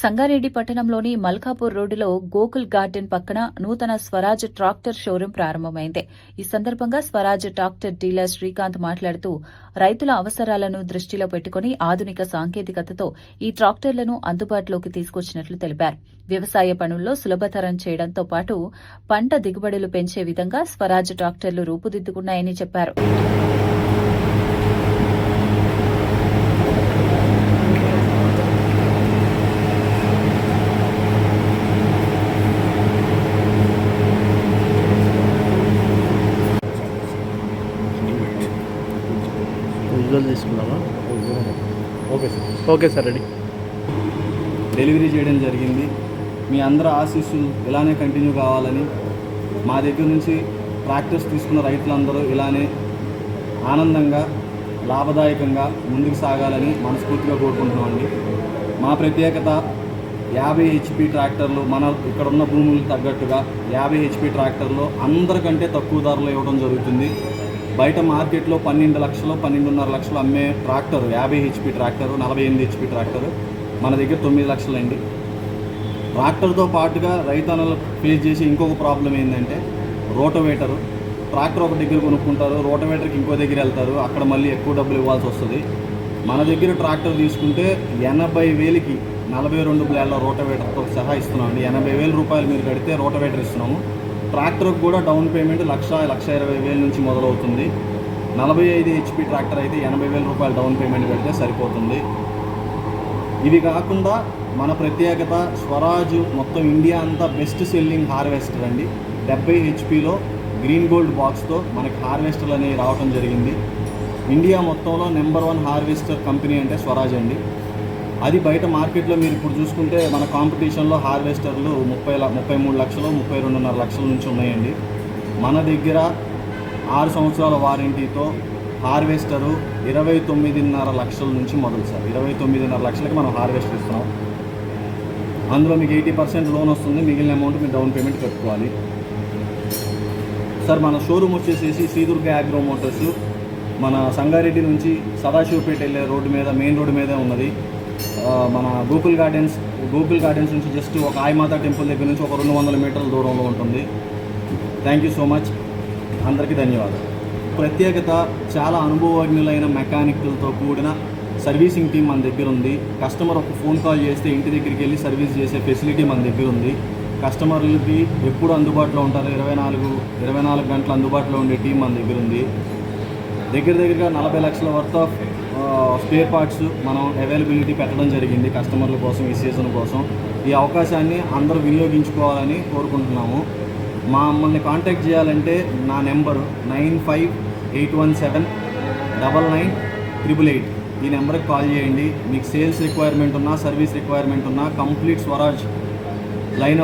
సంగారెడ్డి పట్టణంలోని మల్కాపూర్ రోడ్డులో గోకుల్ గార్డెన్ పక్కన నూతన స్వరాజ్ ట్రాక్టర్ షోరూం ప్రారంభమైంది. ఈ సందర్భంగా స్వరాజ్ ట్రాక్టర్ డీలర్ శ్రీకాంత్ మాట్లాడుతూ రైతుల అవసరాలను దృష్టిలో పెట్టుకుని ఆధునిక సాంకేతికతతో ఈ ట్రాక్టర్లను అందుబాటులోకి తీసుకొచ్చినట్లు తెలిపారు. వ్యవసాయ పనుల్లో సులభతరం చేయడంతో పాటు పంట దిగుబడులు పెంచే విధంగా స్వరాజ్ ట్రాక్టర్లు రూపుదిద్దుకున్నాయని చెప్పారు. తీసుకున్నామా? Okay sir, ready. డెలివరీ చేయడం జరిగింది. మీ అందరూ ఆశీస్సులు ఇలానే కంటిన్యూ కావాలని, మా దగ్గర నుంచి ట్రాక్టర్స్ తీసుకున్న రైతులందరూ ఇలానే ఆనందంగా లాభదాయకంగా ముందుకు సాగాలని మనస్ఫూర్తిగా కోరుకుంటున్నామండి. మా ప్రత్యేకత 50 HP ట్రాక్టర్లు, మన ఇక్కడున్న భూములకు తగ్గట్టుగా 50 HP ట్రాక్టర్లు అందరికంటే తక్కువ ధరలో ఇవ్వడం జరుగుతుంది. బయట మార్కెట్లో 12 లక్షలు 12.5 లక్షలు అమ్మే tractor 50 HP tractor, 48 HP tractor మన దగ్గర 9 లక్షలండి. ట్రాక్టర్తో పాటుగా రైతన్నలు ఫేస్ చేసే ఇంకొక ప్రాబ్లం ఏంటంటే రోటోవేటరు. ట్రాక్టర్ ఒక దగ్గర కొనుక్కుంటారు, రోటోవేటర్కి ఇంకో దగ్గర వెళ్తారు, అక్కడ మళ్ళీ ఎక్కువ డబ్బులు ఇవ్వాల్సి వస్తుంది. మన దగ్గర ట్రాక్టర్ తీసుకుంటే 80,000కి 42 బ్లేడ్ల రోటోవేటర్తో సహా ఇస్తున్నామండి. 80,000 రూపాయలు మీరు కడితే రోటోవేటర్ ఇస్తున్నాము. ట్రాక్టర్కి కూడా డౌన్ పేమెంట్ 1,20,000 నుంచి మొదలవుతుంది. 45 HP ట్రాక్టర్ అయితే 80,000 రూపాయలు డౌన్ పేమెంట్ పెడితే సరిపోతుంది. ఇవి కాకుండా మన ప్రత్యేకత స్వరాజ్ మొత్తం ఇండియా అంతా బెస్ట్ సెల్లింగ్ హార్వెస్టర్ అండి. 70 HPలో గ్రీన్ గోల్డ్ బాక్స్తో మనకి హార్వెస్టర్లు అనేవి రావడం జరిగింది. ఇండియా మొత్తంలో నెంబర్ 1 హార్వెస్టర్ కంపెనీ అంటే స్వరాజ్ అండి. అది బయట మార్కెట్లో మీరు ఇప్పుడు చూసుకుంటే మన కాంపిటీషన్లో హార్వెస్టర్లు 33 లక్షలు 32.5 లక్షల నుంచి ఉన్నాయండి. మన దగ్గర 6 సంవత్సరాల వారంటీతో హార్వెస్టరు 29.5 లక్షల నుంచి మొదలు సార్. 29.5 లక్షలకి మనం హార్వెస్టర్ ఇస్తున్నాం. అందులో మీకు 80% లోన్ వస్తుంది, మిగిలిన అమౌంట్ మీరు డౌన్ పేమెంట్ కట్టుకోవాలి సార్. మన షోరూమ్ వచ్చేసి శ్రీదుర్గ అగ్రో మోటార్స్, మన సంగారెడ్డి నుంచి సదాశివపేట వెళ్ళే రోడ్డు మీద, మెయిన్ రోడ్డు మీదే ఉన్నది. మన గోకుల్ గార్డెన్స్ నుంచి జస్ట్ ఒక ఆయమాత టెంపుల్ దగ్గర నుంచి ఒక 200 మీటర్ల దూరంలో ఉంటుంది. థ్యాంక్ యూ సో మచ్, అందరికీ ధన్యవాదాలు. ప్రత్యేకత చాలా అనుభవజ్ఞులైన మెకానిక్లతో కూడిన సర్వీసింగ్ టీం మన దగ్గర ఉంది. కస్టమర్ ఒక ఫోన్ కాల్ చేస్తే ఇంటి దగ్గరికి వెళ్ళి సర్వీస్ చేసే ఫెసిలిటీ మన దగ్గర ఉంది. కస్టమర్లకి ఎప్పుడు అందుబాటులో ఉంటారు, 24 గంటలు అందుబాటులో ఉండే టీం మన దగ్గర ఉంది. దగ్గరగా 40 లక్షల వర్త్ ఆఫ్ స్పేర్ పార్ట్స్ మనం అవైలబిలిటీ పెట్టడం జరిగింది కస్టమర్ల కోసం ఈ సీజన్ కోసం. ఈ అవకాశాన్ని అందరూ వినియోగించుకోవాలని కోరుకుంటున్నాము. మమ్మల్ని కాంటాక్ట్ చేయాలంటే నా నెంబరు 9581799888. ఈ నెంబర్కి కాల్ చేయండి. మీకు సేల్స్ రిక్వైర్మెంట్ ఉన్నా, సర్వీస్ రిక్వైర్మెంట్ ఉన్నా, కంప్లీట్ స్వరాజ్ లైనప్